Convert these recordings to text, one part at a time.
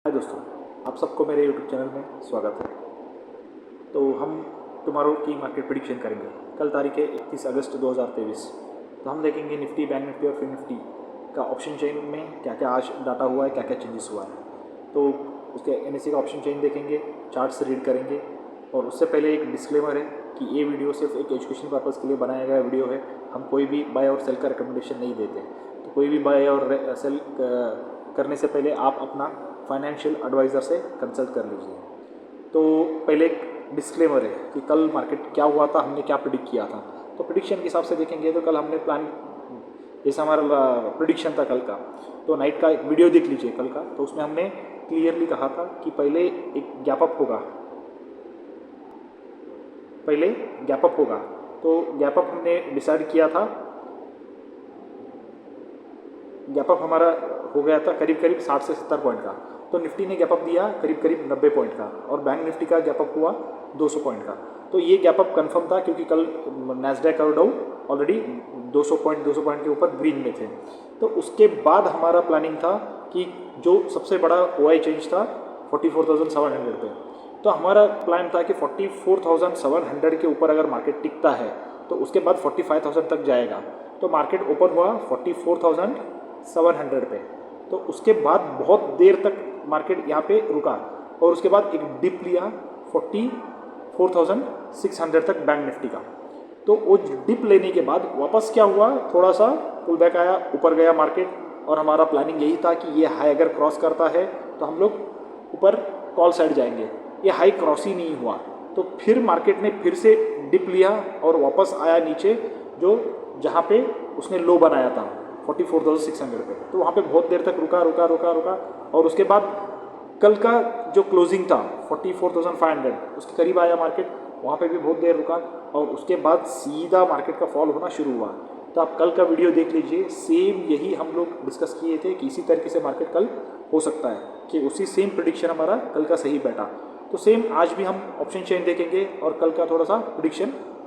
हाय दोस्तों, आप सबको मेरे यूट्यूब चैनल में स्वागत है। तो हम टुमारो की मार्केट प्रिडिक्शन करेंगे। कल तारीख है 31 अगस्त 2023। तो हम देखेंगे निफ्टी, बैंक निफ्टी और फिन निफ्टी का ऑप्शन चेन में क्या क्या आज डाटा हुआ है, क्या क्या चेंजेस हुआ है। तो उसके एनएससी का ऑप्शन चेन देखेंगे, चार्ट्स रीड करेंगे। और उससे पहले एक डिस्क्लेमर है कि ये वीडियो सिर्फ एक एजुकेशन पर्पज़ के लिए बनाया गया वीडियो है। हम कोई भी बाय और सेल का रिकमेंडेशन नहीं देते। तो कोई भी बाय और सेल करने से पहले आप अपना फाइनेंशियल एडवाइज़र से कंसल्ट कर लीजिए। तो पहले एक डिस्क्लेमर है कि कल मार्केट क्या हुआ था, हमने क्या प्रिडिक्ट किया था। तो प्रिडिक्शन के हिसाब से देखेंगे तो कल हमने प्लान, जैसे हमारा प्रिडिक्शन था कल का, तो नाइट का एक वीडियो देख लीजिए कल का। तो उसमें हमने क्लियरली कहा था कि पहले गैप अप होगा। तो गैप अप हमने डिसाइड किया था। गैप अप हमारा हो गया था करीब करीब 60 से 70 पॉइंट का। तो निफ्टी ने गैप अप दिया करीब करीब 90 पॉइंट का और बैंक निफ्टी का गैप अप हुआ 200 पॉइंट का। तो ये गैप अप कन्फर्म था क्योंकि कल नैस्डैक और डाउ ऑलरेडी 200 पॉइंट के ऊपर ग्रीन में थे। तो उसके बाद हमारा प्लानिंग था कि जो सबसे बड़ा ओआई चेंज था 44,700 पे। तो हमारा प्लान था कि 44,700 के ऊपर अगर मार्केट टिकता है तो उसके बाद 45,000 तक जाएगा। तो मार्केट ओपन हुआ 44,700 पे। तो उसके बाद बहुत देर तक मार्केट यहाँ पे रुका और उसके बाद एक डिप लिया 44,600 तक बैंक निफ्टी का। तो वो डिप लेने के बाद वापस क्या हुआ, थोड़ा सा पुल बैक आया, ऊपर गया मार्केट। और हमारा प्लानिंग यही था कि ये हाई अगर क्रॉस करता है तो हम लोग ऊपर कॉल साइड जाएंगे। ये हाई क्रॉस ही नहीं हुआ। तो फिर मार्केट ने फिर से डिप लिया और वापस आया नीचे, जो जहाँ पे उसने लो बनाया था 44,600 पे। तो वहाँ पे बहुत देर तक रुका और उसके बाद कल का जो क्लोजिंग था 44,500 उसके करीब आया मार्केट। वहाँ पे भी बहुत देर रुका और उसके बाद सीधा मार्केट का फॉल होना शुरू हुआ। तो आप कल का वीडियो देख लीजिए, सेम यही हम लोग डिस्कस किए थे कि इसी तरीके से मार्केट कल हो सकता है, कि उसी सेम प्रिडिक्शन हमारा कल का सही बैठा। तो सेम आज भी हम ऑप्शन चेन देखेंगे और कल का थोड़ा सा प्रिडिक्शन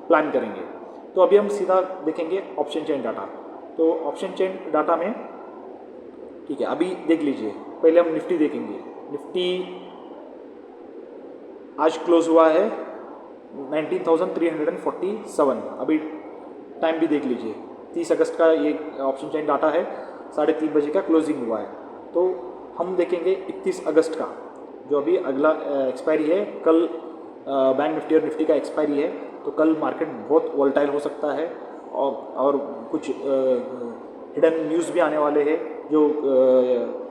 प्लान करेंगे। तो अभी हम सीधा देखेंगे ऑप्शन चेन डाटा। तो ऑप्शन चेन डाटा में ठीक है, अभी देख लीजिए। पहले हम निफ्टी देखेंगे। निफ्टी आज क्लोज हुआ है 19,347। अभी टाइम भी देख लीजिए, 30 अगस्त का ये ऑप्शन चेन डाटा है, 3:30 बजे का क्लोजिंग हुआ है। तो हम देखेंगे 31 अगस्त का, जो अभी अगला एक्सपायरी है। कल बैंक निफ्टी और निफ्टी का एक्सपायरी है। तो कल मार्केट बहुत वोलेटाइल हो सकता है और कुछ हिडन न्यूज़ भी आने वाले हैं। जो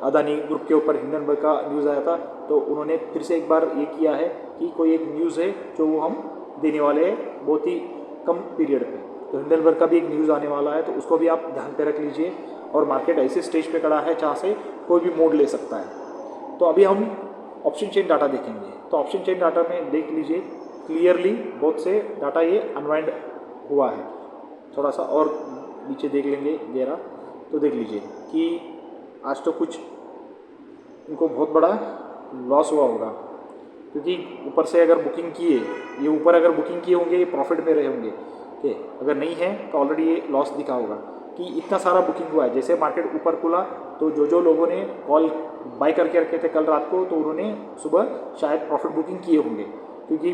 अदानी ग्रुप के ऊपर हिंडनबर्ग का न्यूज़ आया था, तो उन्होंने फिर से एक बार ये किया है कि कोई एक न्यूज़ है जो वो हम देने वाले हैं बहुत ही कम पीरियड पे। तो हिंडनबर्ग का भी एक न्यूज़ आने वाला है, तो उसको भी आप ध्यान पे रख लीजिए। और मार्केट ऐसे स्टेज पे खड़ा है जहाँ से कोई भी मोड़ ले सकता है। तो अभी हम ऑप्शन चेन डाटा देखेंगे। तो ऑप्शन चेन डाटा में देख लीजिए क्लियरली बहुत से डाटा ये अनवाइंड हुआ है। थोड़ा सा और नीचे देख लेंगे गहरा, तो देख लीजिए कि आज तो कुछ इनको बहुत बड़ा लॉस हुआ होगा, क्योंकि ऊपर से अगर बुकिंग किए, ये ऊपर अगर बुकिंग किए होंगे ये प्रॉफिट में रहे होंगे। ठीक, अगर नहीं है तो ऑलरेडी ये लॉस दिखा होगा कि इतना सारा बुकिंग हुआ है। जैसे मार्केट ऊपर खुला तो जो लोगों ने कॉल बाय करके रखे थे कल रात को, तो उन्होंने सुबह शायद प्रॉफिट बुकिंग किए होंगे। क्योंकि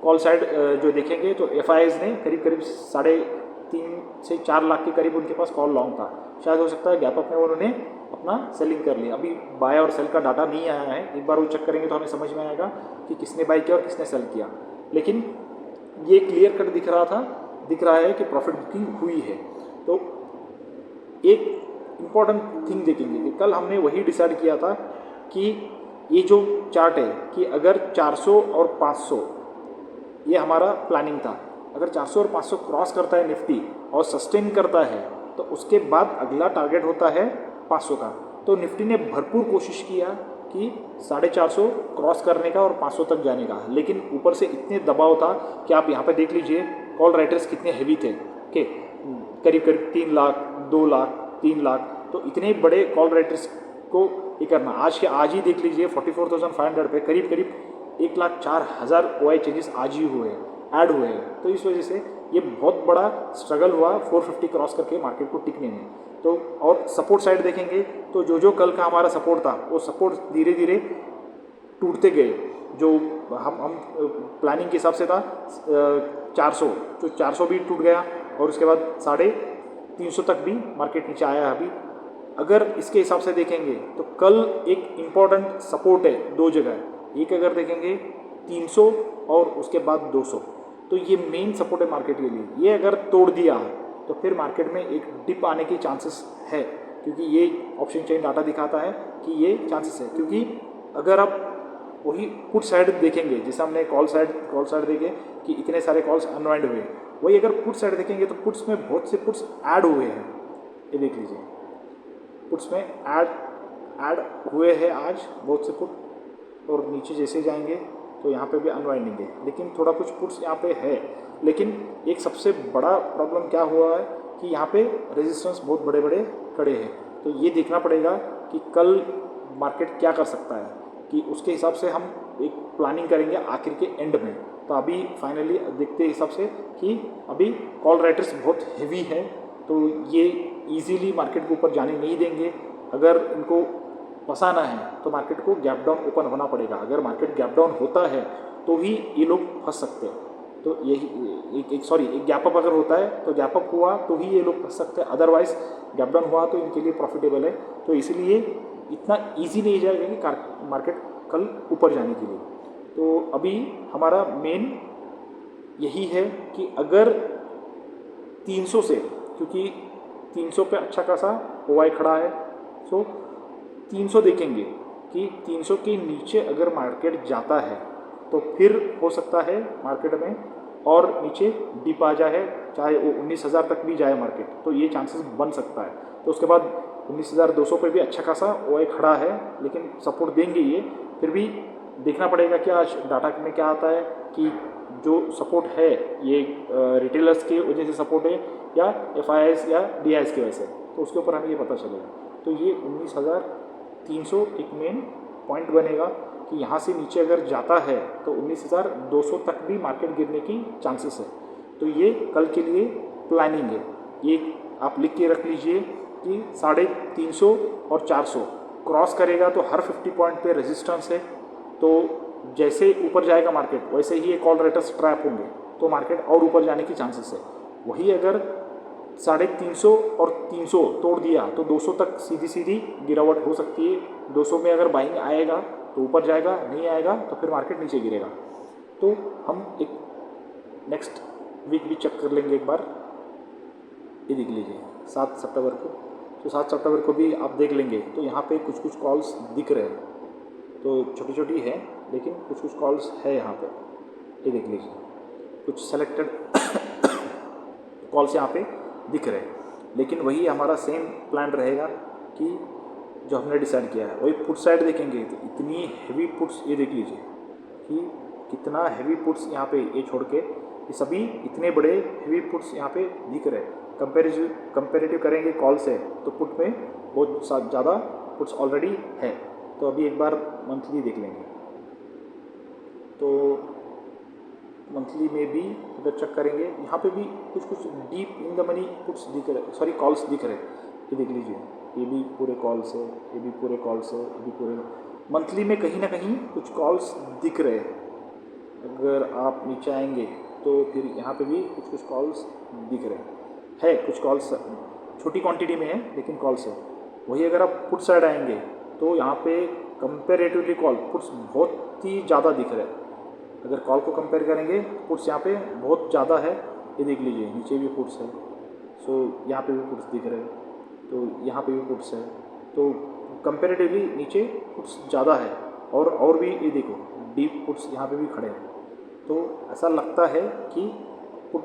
कॉल साइड जो देखेंगे तो एफआईआईज ने करीब करीब 3.5 से 4 लाख के करीब उनके पास कॉल लॉन्ग था। शायद हो सकता है गैप अप में उन्होंने अपना सेलिंग कर लिया। अभी बाय और सेल का डाटा नहीं आया है, एक बार वो चेक करेंगे तो हमें समझ में आएगा कि किसने बाय किया और किसने सेल किया। लेकिन ये क्लियर कट दिख रहा है कि प्रॉफिट बुकिंग हुई है। तो एक इम्पॉर्टेंट थिंग देखेंगे कि कल हमने वही डिसाइड किया था कि ये जो चार्ट है कि अगर 400 और 500, ये हमारा प्लानिंग था। अगर 400 और 500 क्रॉस करता है निफ्टी और सस्टेन करता है तो उसके बाद अगला टारगेट होता है 500 का। तो निफ्टी ने भरपूर कोशिश किया कि 450 क्रॉस करने का और 500 तक जाने का। लेकिन ऊपर से इतने दबाव था कि आप यहाँ पे देख लीजिए कॉल राइटर्स कितने हैवी थे कि करीब करीब 3 लाख, 2 लाख, 3 लाख। तो इतने बड़े कॉल राइटर्स को ये करना, आज ही देख लीजिए 44,500 पे करीब करीब 1,04,000 ओआई चेंजेस आज ही ऐड हुए हैं। तो इस वजह से ये बहुत बड़ा स्ट्रगल हुआ 450 क्रॉस करके मार्केट को टिकने में। तो और सपोर्ट साइड देखेंगे तो जो कल का हमारा सपोर्ट था वो सपोर्ट धीरे धीरे टूटते गए। जो हम प्लानिंग के हिसाब से था 400, तो 400 भी टूट गया और उसके बाद 350 तक भी मार्केट नीचे आया है अभी। अगर इसके हिसाब से देखेंगे तो कल एक इम्पॉर्टेंट सपोर्ट है 2 जगह, एक अगर देखेंगे 300 और उसके बाद 200, तो ये मेन सपोर्ट है मार्केट के लिए। ये अगर तोड़ दिया तो फिर मार्केट में एक डिप आने की चांसेस है, क्योंकि ये ऑप्शन चेन डाटा दिखाता है कि ये चांसेस है। क्योंकि अगर आप वही पुट साइड देखेंगे, जैसे हमने कॉल साइड देखे कि इतने सारे कॉल्स अनवाइंड हुए, वही अगर पुट साइड देखेंगे तो पुट्स में बहुत से पुट्स ऐड हुए हैं। ये देख लीजिए, पुट्स में ऐड हुए हैं आज बहुत से पुट, और नीचे जैसे जाएंगे तो यहाँ पे भी अनवाइंडिंग है, लेकिन थोड़ा कुछ पुट्स यहाँ पे है। लेकिन एक सबसे बड़ा प्रॉब्लम क्या हुआ है कि यहाँ पे रेजिस्टेंस बहुत बड़े बड़े खड़े हैं। तो ये देखना पड़ेगा कि कल मार्केट क्या कर सकता है, कि उसके हिसाब से हम एक प्लानिंग करेंगे आखिर के एंड में। तो अभी फाइनली देखते हिसाब से कि अभी कॉल राइटर्स बहुत हेवी है, तो ये इजीली मार्केट के ऊपर जाने नहीं देंगे। अगर इनको फंसाना है तो मार्केट को गैप डाउन ओपन होना पड़ेगा। अगर मार्केट गैप डाउन होता है तो ही ये लोग फंस सकते हैं। तो यही एक गैप अप अगर होता है तो गैप अप हुआ तो ही ये लोग फंस सकते हैं, अदरवाइज गैप डाउन हुआ तो इनके लिए प्रॉफिटेबल है। तो इसलिए इतना इजी नहीं जाएगा कि मार्केट कल ऊपर जाने के लिए। तो अभी हमारा मेन यही है कि अगर 300 से, क्योंकि 300 पे अच्छा खासा ओवाई खड़ा है, सो 300 देखेंगे कि 300 के नीचे अगर मार्केट जाता है तो फिर हो सकता है मार्केट में और नीचे डिप आ जाए, चाहे वो 19,000 तक भी जाए मार्केट, तो ये चांसेस बन सकता है। तो उसके बाद 19,200 पे भी अच्छा खासा ओवाई खड़ा है, लेकिन सपोर्ट देंगे ये। फिर भी देखना पड़ेगा कि आज डाटा में क्या आता है कि जो सपोर्ट है ये रिटेलर्स की वजह से सपोर्ट है या FIIs या DIs की वजह से, तो उसके ऊपर हमें ये पता चलेगा। तो ये 19,300 एक मेन पॉइंट बनेगा कि यहाँ से नीचे अगर जाता है तो 19,200 तक भी मार्केट गिरने की चांसेस है। तो ये कल के लिए प्लानिंग है, ये आप लिख के रख लीजिए कि 350 और 400 क्रॉस करेगा तो हर 50 पॉइंट पे रेजिस्टेंस है। तो जैसे ऊपर जाएगा मार्केट वैसे ही ये कॉल राइटर्स ट्रैप होंगे, तो मार्केट और ऊपर जाने की चांसेस है। वही अगर 350 और 300 तोड़ दिया तो 200 तक सीधी गिरावट हो सकती है। 200 में अगर बाइंग आएगा तो ऊपर जाएगा, नहीं आएगा तो फिर मार्केट नीचे गिरेगा। तो हम एक नेक्स्ट वीक भी चेक कर लेंगे एक बार। ये देख लीजिए 7 सितंबर को, तो 7 सितंबर को भी आप देख लेंगे तो यहाँ पे कुछ कॉल्स दिख रहे हैं, तो छोटी है लेकिन कुछ कॉल्स है यहाँ पे। ये देख लीजिए कुछ सेलेक्टेड कॉल्स यहाँ पे दिख रहे हैं, लेकिन वही हमारा सेम प्लान रहेगा कि जो हमने डिसाइड किया है। वही पुट साइड देखेंगे तो इतनी हेवी पुट्स, ये देख लीजिए कि कितना हेवी पुट्स यहाँ पे, ये छोड़ के ये सभी इतने बड़े हेवी पुट्स यहाँ पे दिख रहे हैं। कंपेरेटिव करेंगे कॉल से तो पुट में बहुत ज़्यादा पुट्स ऑलरेडी है। तो अभी एक बार मंथली देख लेंगे, तो मंथली में भी अगर चेक करेंगे यहाँ पे भी कुछ deep in the money puts दिख रहे, कॉल्स दिख रहे। ये देख लीजिए ये भी पूरे कॉल्स है, ये भी पूरे कॉल्स है, ये भी पूरे। मंथली में कहीं ना कहीं कुछ कॉल्स दिख रहे हैं। अगर आप नीचे आएंगे तो फिर यहाँ पे भी कुछ कॉल्स दिख रहे हैं। कुछ कॉल्स छोटी क्वांटिटी में है लेकिन कॉल्स है। वही अगर आप पुट साइड आएंगे तो यहाँ पे कंपेरेटिवली कॉल पुट्स बहुत ही ज़्यादा दिख रहे हैं। अगर कॉल को कंपेयर करेंगे पुट्स यहाँ पे बहुत ज़्यादा है। ये देख लीजिए नीचे भी पुट्स है, सो यहाँ पे भी पुट्स दिख रहे हैं, तो यहाँ पे भी पुट्स है। तो कंपेरेटिवली नीचे पुट्स ज़्यादा है, और भी ये देखो डीप पुट्स यहाँ पे भी खड़े हैं। तो ऐसा लगता है कि पुट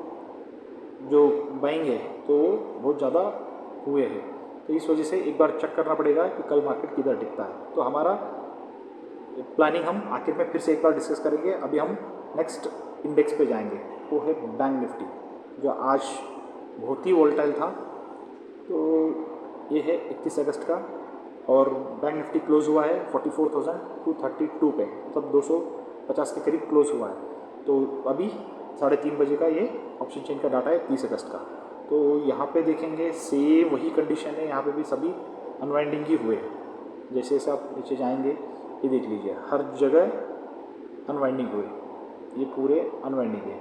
जो बाइंग है तो बहुत ज़्यादा हुए हैं। तो इस वजह से एक बार चेक करना पड़ेगा कि कल मार्केट किधर टिकता है। तो हमारा प्लानिंग हम आखिर में फिर से एक बार डिस्कस करेंगे। अभी हम नेक्स्ट इंडेक्स पे जाएंगे, वो है बैंक निफ्टी, जो आज बहुत ही वोलेटाइल था। तो ये है 31 अगस्त का, और बैंक निफ्टी क्लोज हुआ है 44,232 पे, मतलब 250 के करीब क्लोज हुआ है। तो अभी 3:30 बजे का ये ऑप्शन चेन का डाटा है 30 अगस्त का। तो यहाँ पे देखेंगे सेम वही कंडीशन है, यहाँ पे भी सभी अनवाइंडिंग ही हुए हैं। जैसे जैसे आप नीचे जाएंगे ये देख लीजिए हर जगह अनवाइंडिंग हुए, ये पूरे अनवाइंडिंग है।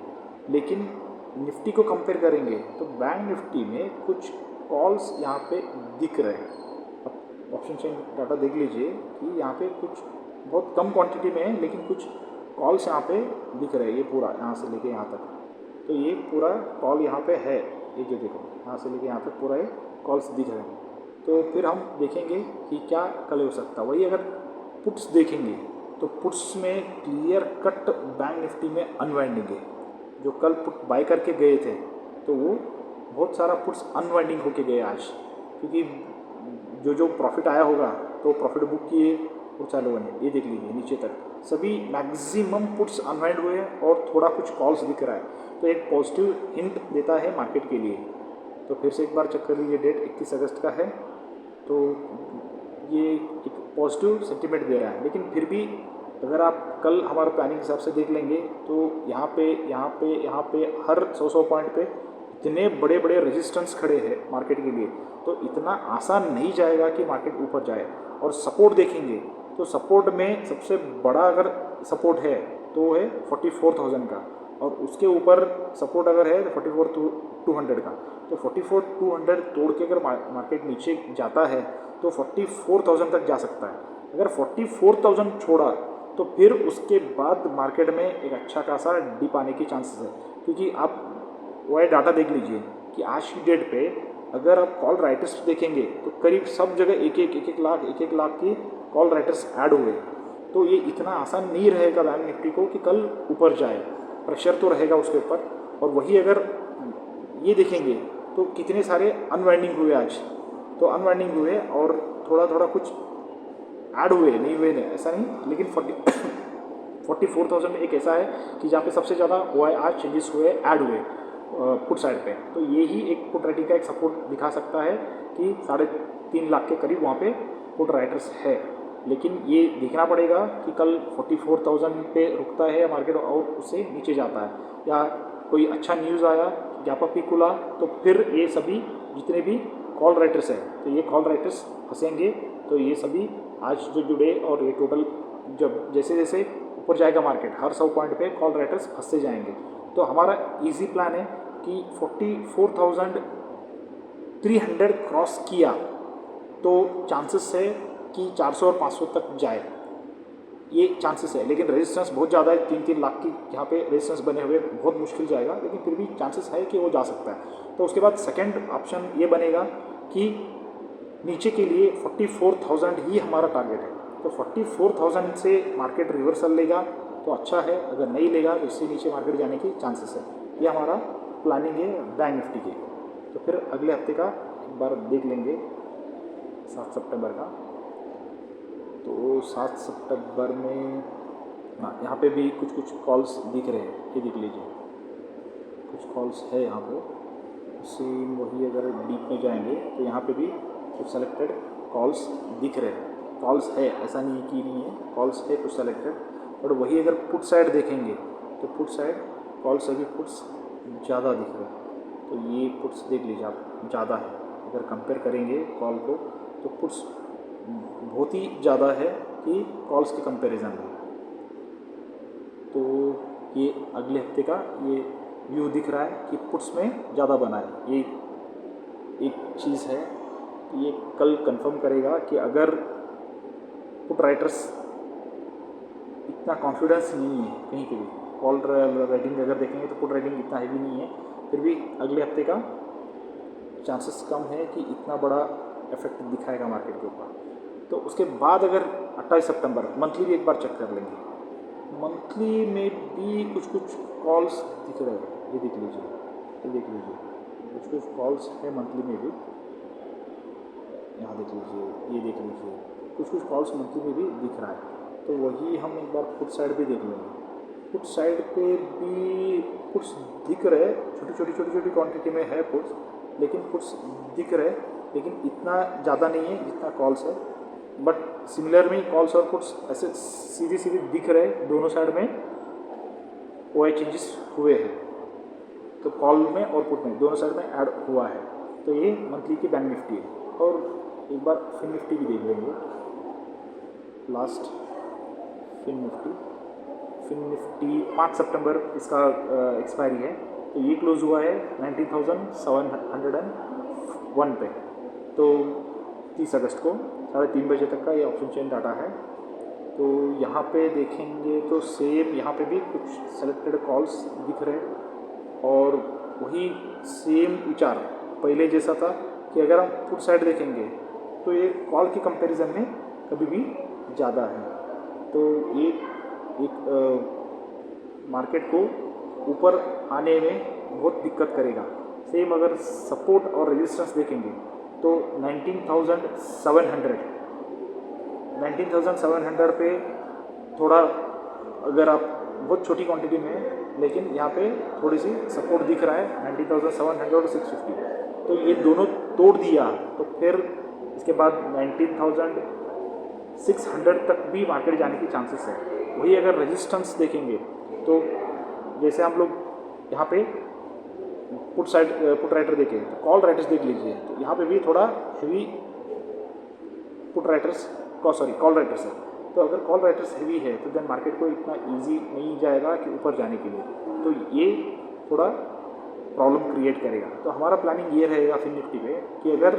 लेकिन निफ्टी को कंपेयर करेंगे तो बैंक निफ्टी में कुछ कॉल्स यहाँ पे दिख रहे हैं। अब ऑप्शन चेन डाटा देख लीजिए कि यहाँ पे कुछ बहुत कम क्वांटिटी में है, लेकिन कुछ कॉल्स यहाँ पे दिख रहे हैं। ये पूरा यहाँ से लेके यहाँ तक, तो ये पूरा कॉल यहाँ पे है, ये जो देखो यहाँ से लेके यहाँ तक पूरा ये कॉल्स दिख रहे हैं। तो फिर हम देखेंगे कि क्या कल हो सकता है। वही अगर पुट्स देखेंगे तो पुट्स में क्लियर कट बैंक निफ्टी में अनवाइंडिंग है। जो कल पुट बाय करके गए थे तो वो बहुत सारा पुट्स अनवाइंडिंग होके गए आज, क्योंकि जो जो प्रॉफिट आया होगा तो प्रॉफिट बुक किए वो चालू बने। ये देख लीजिए नीचे तक सभी मैक्सिमम पुट्स अनवाइंड हुए हैं और थोड़ा कुछ कॉल्स दिख रहा है। तो एक पॉजिटिव हिंट देता है मार्केट के लिए। तो फिर से एक बार चेक कर लीजिए, डेट 31 अगस्त का है, तो ये एक पॉजिटिव सेंटीमेंट दे रहा है। लेकिन फिर भी अगर आप कल हमारे प्लानिंग के हिसाब से देख लेंगे तो यहाँ पे हर 100 पॉइंट पे इतने बड़े बड़े रेजिस्टेंस खड़े हैं मार्केट के लिए, तो इतना आसान नहीं जाएगा कि मार्केट ऊपर जाए। और सपोर्ट देखेंगे तो सपोर्ट में सबसे बड़ा अगर सपोर्ट है तो वो है 44,000 का, और उसके ऊपर सपोर्ट अगर है तो 44,200 का। तो 44,200 तोड़ के अगर मार्केट नीचे जाता है तो 44,000 तक जा सकता है। अगर 44,000 छोड़ा तो फिर उसके बाद मार्केट में एक अच्छा खासा डिप आने की चांसेस है, क्योंकि आप वह डाटा देख लीजिए कि आज की डेट पे अगर आप कॉल राइटर्स देखेंगे तो करीब सब जगह एक एक लाख की कॉल राइटर्स ऐड हुए। तो ये इतना आसान नहीं रहेगा बैंक निफ्टी को कि कल ऊपर जाए, प्रेशर तो रहेगा उसके ऊपर। और वही अगर ये देखेंगे तो कितने सारे अनवाइंडिंग हुए आज, तो अनवाइंडिंग हुए और थोड़ा थोड़ा कुछ ऐड हुए, नहीं हुए नहीं ऐसा नहीं, लेकिन 44,000 में एक ऐसा है कि जहाँ पे सबसे ज़्यादा हुआ है आज चेंजेस हुए, ऐड हुए पुट साइड पे। तो ये ही एक पुट राइटिंग का एक सपोर्ट दिखा सकता है कि 3.5 लाख के करीब वहाँ पे पुट राइटर्स है। लेकिन ये देखना पड़ेगा कि कल 44,000 पे रुकता है मार्केट और उससे नीचे जाता है, या कोई अच्छा न्यूज़ आया, गैप अप भी खुला, तो फिर ये सभी जितने भी कॉल राइटर्स हैं तो ये कॉल राइटर्स फंसेंगे। तो ये सभी आज जो जुड़े और ये टोटल जब जैसे जैसे ऊपर जाएगा मार्केट हर 100 पॉइंट पे कॉल राइटर्स फंसते जाएंगे। तो हमारा इजी प्लान है कि 44,300 क्रॉस किया तो चांसेस है कि 400 और 500 तक जाए, ये चांसेस है। लेकिन रेजिस्टेंस बहुत ज़्यादा है, 3-3 लाख की यहाँ पे रेजिस्टेंस बने हुए, बहुत मुश्किल जाएगा, लेकिन फिर भी चांसेस है कि वो जा सकता है। तो उसके बाद सेकंड ऑप्शन ये बनेगा कि नीचे के लिए 44,000 ही हमारा टारगेट है। तो 44,000 से मार्केट रिवर्सल लेगा तो अच्छा है, अगर नहीं लेगा तो इससे नीचे मार्केट जाने की चांसेस है। ये हमारा प्लानिंग है बैंक निफ्टी के। तो फिर अगले हफ्ते का एक बार देख लेंगे 7 सितंबर का। तो 7 सितंबर में हाँ यहाँ पे भी कुछ कॉल्स दिख रहे हैं, ये देख लीजिए कुछ कॉल्स है यहाँ पे। सेम वही अगर डीप में जाएंगे तो यहाँ पे भी कुछ सेलेक्टेड कॉल्स दिख रहे हैं। कॉल्स है, ऐसा नहीं कि नहीं है, कॉल्स है कुछ सेलेक्टेड। और वही अगर पुट साइड देखेंगे तो पुट साइड कॉल्स अभी पुट्स ज़्यादा दिख रहे हैं। तो ये पुट्स देख लीजिए आप, ज़्यादा है। अगर कंपेयर करेंगे कॉल को तो पुट्स बहुत ही ज़्यादा है कि कॉल्स के कंपैरिजन में। तो ये अगले हफ्ते का ये व्यू दिख रहा है कि पुट्स में ज़्यादा बना है। ये एक चीज़ है, ये कल कंफर्म करेगा कि अगर पुट राइटर्स इतना कॉन्फिडेंस नहीं है कहीं पे भी, कॉल राइटिंग अगर देखेंगे तो पुट राइटिंग इतना हैवी नहीं है, फिर भी अगले हफ्ते का चांसेस कम है कि इतना बड़ा इफेक्ट दिखाएगा मार्केट के ऊपर। तो उसके बाद अगर 28 सितंबर मंथली भी एक बार चेक कर लेंगे, मंथली में भी कुछ कॉल्स दिख रहे हैं। ये देख लीजिए, ये देख लीजिए कुछ कॉल्स है मंथली में भी, यहाँ देख लीजिए, ये देख लीजिए कुछ कॉल्स मंथली में भी दिख रहा है। तो वही हम एक बार पुट साइड भी देख लेंगे। पुट साइड पे भी पुट्स दिख रहे, छोटी क्वांटिटी में है पुट्स, लेकिन पुट्स दिख रहे, लेकिन इतना ज़्यादा नहीं है जितना कॉल्स है। बट सिमिलर में कॉल्स और पुट्स ऐसे सीधे दिख रहे, दोनों साइड में वो चेंजेस हुए हैं। तो कॉल में और पुट में दोनों साइड में ऐड हुआ है। तो ये मंथली की बैंक निफ्टी है। और एक बार फिन निफ्टी भी देख लेंगे, लास्ट फिन निफ्टी 5 सितंबर इसका एक्सपायरी है। तो ये क्लोज हुआ है 19,701 पे। तो 30 अगस्त को 3:30 बजे तक का ये ऑप्शन चेन डाटा है। तो यहाँ पे देखेंगे तो सेम यहाँ पे भी कुछ सेलेक्टेड कॉल्स दिख रहे हैं और वही सेम विचार पहले जैसा था कि अगर हम पुट साइड देखेंगे तो ये कॉल की कंपैरिजन में कभी भी ज़्यादा है। तो ये एक मार्केट को ऊपर आने में बहुत दिक्कत करेगा। सेम अगर सपोर्ट और रेजिस्टेंस देखेंगे तो 19,700 पे थोड़ा, अगर आप बहुत छोटी क्वांटिटी में है लेकिन यहाँ पे थोड़ी सी सपोर्ट दिख रहा है 19,700 और 650। तो ये दोनों तोड़ दिया तो फिर इसके बाद 19,600 तक भी मार्केट जाने की चांसेस है। वही अगर रेजिस्टेंस देखेंगे तो जैसे हम लोग यहाँ पे पुट राइटर देखें तो कॉल राइटर्स देख लीजिए, तो यहाँ पे भी थोड़ा हेवी कॉल राइटर्स है। तो अगर कॉल राइटर्स हेवी है तो देन मार्केट को इतना इजी नहीं जाएगा कि ऊपर जाने के लिए। तो ये थोड़ा प्रॉब्लम क्रिएट करेगा। तो हमारा प्लानिंग ये रहेगा फिन निफ्टी पे कि अगर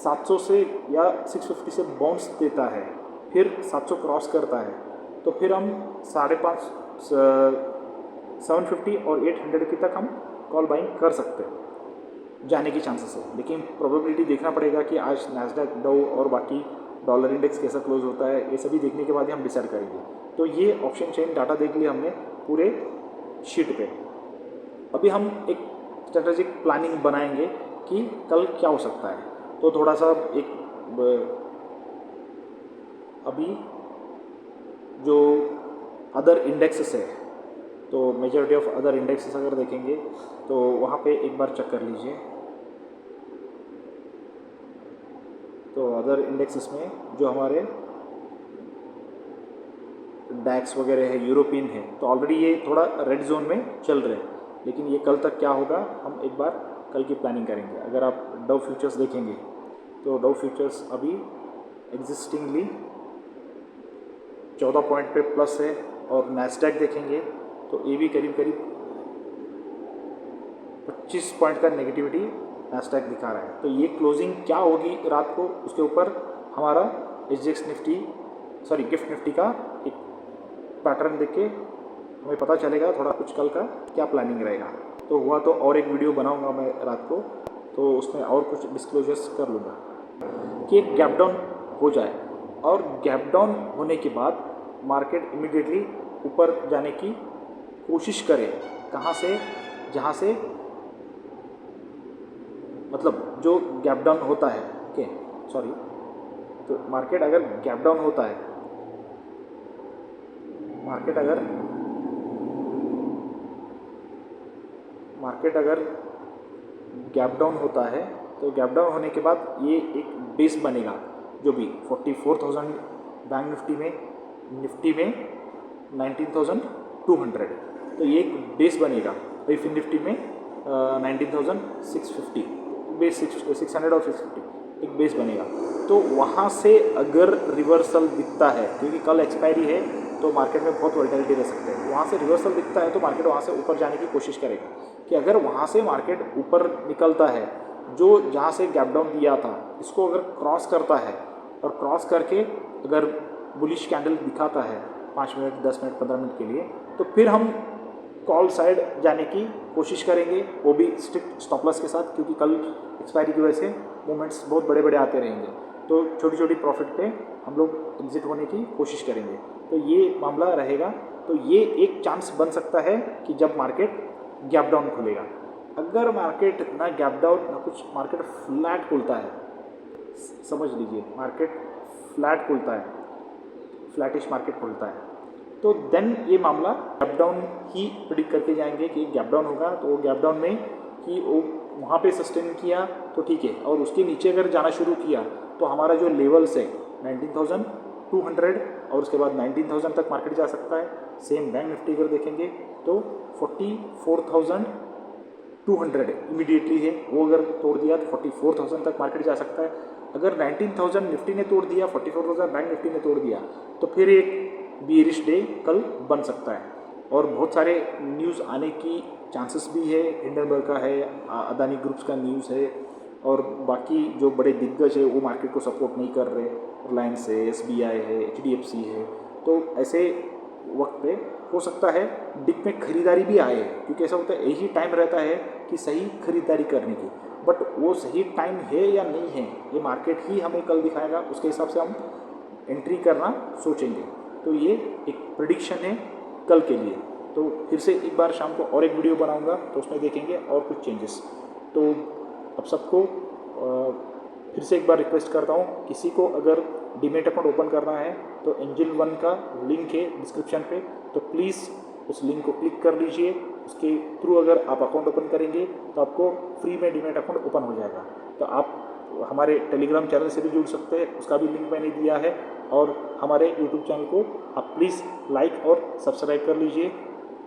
700 से या 650 से बाउंस देता है, फिर 700 क्रॉस करता है, तो फिर हम 550, 750 और 800 की तक हम कॉल बाइंग कर सकते हैं, जाने की चांसेस है। लेकिन प्रोबेबिलिटी देखना पड़ेगा कि आज नैस्डैक, डाउ और बाकी डॉलर इंडेक्स कैसा क्लोज होता है, ये सभी देखने के बाद ही हम डिसाइड करेंगे। तो ये ऑप्शन चेन डाटा देख लिया हमने पूरे शीट पे। अभी हम एक स्ट्रेटेजिक प्लानिंग बनाएंगे कि कल क्या हो सकता है। तो थोड़ा सा एक अभी जो अदर इंडेक्सेस है, तो मेजॉरिटी ऑफ अदर इंडेक्सेस अगर देखेंगे तो वहाँ पे एक बार चेक कर लीजिए। तो अदर इंडेक्सेस में जो हमारे डैक्स वगैरह है, यूरोपियन है, तो ऑलरेडी ये थोड़ा रेड जोन में चल रहे हैं। लेकिन ये कल तक क्या होगा हम एक बार कल की प्लानिंग करेंगे। अगर आप डाउ फ्यूचर्स देखेंगे तो डाउ फ्यूचर्स अभी एग्जिस्टिंगली 14 पॉइंट पे प्लस है। और नैस्डैक देखेंगे तो ये भी करीब 25 पॉइंट का नेगेटिविटी नैस्डैक दिखा रहा है। तो ये क्लोजिंग क्या होगी रात को, उसके ऊपर हमारा गिफ्ट निफ्टी का एक पैटर्न देख के हमें पता चलेगा थोड़ा कुछ कल का क्या प्लानिंग रहेगा। तो हुआ तो और एक वीडियो बनाऊंगा मैं रात को, तो उसमें और कुछ डिस्क्लोजर्स कर लूँगा कि एक गैप डाउन हो जाए। और गैप डाउन होने के बाद मार्केट इमीडिएटली ऊपर जाने की कोशिश करे। कहाँ से? जहाँ से मतलब जो गैप डाउन होता है, तो मार्केट अगर गैप डाउन होता है, मार्केट अगर गैप डाउन होता है तो गैप डाउन होने के बाद ये एक बेस बनेगा, जो भी 44,000 बैंक निफ्टी में 19,200, तो ये एक बेस बनेगा। वही फिन निफ्टी में 19,650, बेस 600 और 650 एक बेस बनेगा। तो वहाँ से अगर रिवर्सल दिखता है, क्योंकि कल एक्सपायरी है तो मार्केट में बहुत वोलेटिलिटी रह सकते हैं, वहाँ से रिवर्सल दिखता है तो मार्केट वहाँ से ऊपर जाने की कोशिश करेगा। कि अगर वहाँ से मार्केट ऊपर निकलता है, जो जहाँ से गैप डाउन दिया था इसको अगर क्रॉस करता है और क्रॉस करके अगर बुलिश कैंडल दिखाता है 5 मिनट, 10 मिनट, 15 मिनट के लिए, तो फिर हम कॉल साइड जाने की कोशिश करेंगे, वो भी स्ट्रिक्ट स्टॉप लॉस के साथ, क्योंकि कल एक्सपायरी की वजह से मूवमेंट्स बहुत बड़े बड़े आते रहेंगे। तो छोटी छोटी प्रॉफिट पे हम लोग एग्जिट होने की कोशिश करेंगे। तो ये मामला रहेगा। तो ये एक चांस बन सकता है कि जब मार्केट गैप डाउन खुलेगा। अगर मार्केट ना गैप डाउन ना कुछ, मार्केट फ्लैट खुलता है, समझ लीजिए मार्केट फ्लैट खुलता है, फ्लैटिश मार्केट खुलता है, तो देन ये मामला गैप डाउन ही प्रेडिक्ट करके जाएंगे कि गैप डाउन होगा। तो वो गैप डाउन में कि वो वहाँ पे सस्टेन किया तो ठीक है, और उसके नीचे अगर जाना शुरू किया तो हमारा जो लेवल्स है 19,200 और उसके बाद 19,000 तक मार्केट जा सकता है। सेम बैंक निफ्टी अगर देखेंगे तो 44,000 200 इमीडिएटली है, वो अगर तोड़ दिया तो 44,000 तक मार्केट जा सकता है। अगर 19,000 निफ्टी ने तोड़ दिया, 44,000 बैंक निफ्टी ने तोड़ दिया, तो फिर एक बियरिश डे कल बन सकता है और बहुत सारे न्यूज़ आने की चांसेस भी है। हिंडनबर्ग का है, अदानी ग्रुप्स का न्यूज़ है और बाकी जो बड़े दिग्गज है वो मार्केट को सपोर्ट नहीं कर रहे, रिलायंस है, SBI है, HDFC है। तो ऐसे वक्त पे हो सकता है डिप में खरीदारी भी आए, क्योंकि ऐसा होता है यही टाइम रहता है कि सही खरीदारी करने की, बट वो सही टाइम है या नहीं है ये मार्केट ही हमें कल दिखाएगा। उसके हिसाब से हम एंट्री करना सोचेंगे। तो ये एक प्रेडिक्शन है कल के लिए। तो फिर से एक बार शाम को और एक वीडियो बनाऊंगा, तो उसमें देखेंगे और कुछ चेंजेस। तो अब सबको फिर से एक बार रिक्वेस्ट करता हूँ, किसी को अगर डीमेट अकाउंट ओपन करना है तो एंजल वन का लिंक है डिस्क्रिप्शन पे, तो प्लीज़ उस लिंक को क्लिक कर लीजिए। उसके थ्रू अगर आप अकाउंट ओपन करेंगे तो आपको फ्री में डीमेट अकाउंट ओपन हो जाएगा। तो आप हमारे टेलीग्राम चैनल से भी जुड़ सकते हैं, उसका भी लिंक मैंने दिया है। और हमारे यूट्यूब चैनल को आप प्लीज़ लाइक और सब्सक्राइब कर लीजिए।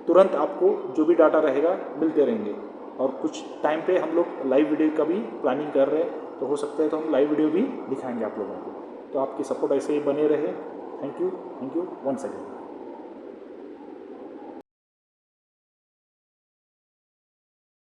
तुरंत आपको जो भी डाटा रहेगा मिलते रहेंगे। और कुछ टाइम पे हम लोग लाइव वीडियो का भी प्लानिंग कर रहे हैं, तो हो सकता है तो हम लाइव वीडियो भी दिखाएंगे आप लोगों को। तो आपकी सपोर्ट ऐसे ही बने रहे। Thank you once again.